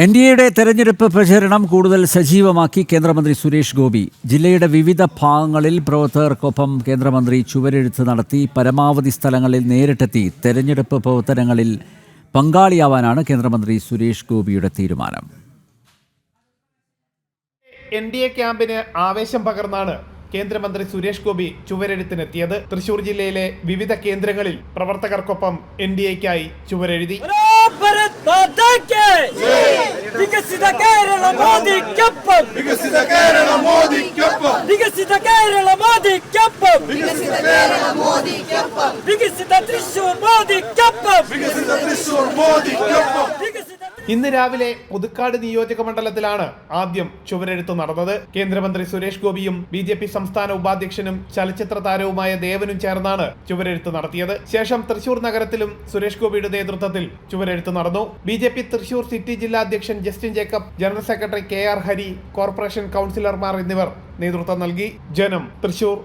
എൻഡിഎയുടെ തെരഞ്ഞെടുപ്പ് പ്രചരണം കൂടുതൽ സജീവമാക്കി കേന്ദ്രമന്ത്രി സുരേഷ് ഗോപി. ജില്ലയുടെ വിവിധ ഭാഗങ്ങളിൽ പ്രവർത്തകർക്കൊപ്പം കേന്ദ്രമന്ത്രി ചുവരെഴുത്ത് നടത്തി. പരമാവധി സ്ഥലങ്ങളിൽ നേരിട്ടെത്തി തെരഞ്ഞെടുപ്പ് പ്രവർത്തനങ്ങളിൽ പങ്കാളിയാവാനാണ് കേന്ദ്രമന്ത്രി സുരേഷ് ഗോപിയുടെ തീരുമാനം. എൻഡിഎ ക്യാമ്പിന് ആവേശം പകർന്നാണ് കേന്ദ്രമന്ത്രി സുരേഷ് ഗോപി ചുവരെഴുത്തിനെത്തിയത്. തൃശൂർ ജില്ലയിലെ വിവിധ കേന്ദ്രങ്ങളിൽ പ്രവർത്തകർക്കൊപ്പം എൻഡിഎക്കായി ചുവരെഴുതി. വികസിത കേരള മോദിക്കൊപ്പം, വികസിത കേരള മോദിക്കൊപ്പം, വികസിത കേരള മോദിക്കൊപ്പം, വികസിത കേരള മോദിക്കൊപ്പം, വികസിത തൃശൂർ മോദിക്കൊപ്പം, വികസിത തൃശൂർ മോദിക്കൊപ്പം. ഇന്ന് രാവിലെ പുതുക്കാട് നിയോജക മണ്ഡലത്തിലാണ് ആദ്യം ചുവരെഴുത്ത് നടന്നത്. കേന്ദ്രമന്ത്രി സുരേഷ് ഗോപിയും BJP സംസ്ഥാന ഉപാധ്യക്ഷനും ചലച്ചിത്ര താരവുമായ ദേവനും ചേർന്നാണ് ചുവരെഴുത്ത് നടത്തിയത്. ശേഷം തൃശൂർ നഗരത്തിലും സുരേഷ് ഗോപിയുടെ നേതൃത്വത്തിൽ ചുവരെഴുത്ത് നടന്നു. BJP തൃശൂർ സിറ്റി ജില്ലാ അധ്യക്ഷൻ Justin Jacob, general secretary KR Hari, corporation കൗൺസിലർമാർ എന്നിവർ നേതൃത്വം നൽകി. ജനം, തൃശൂർ.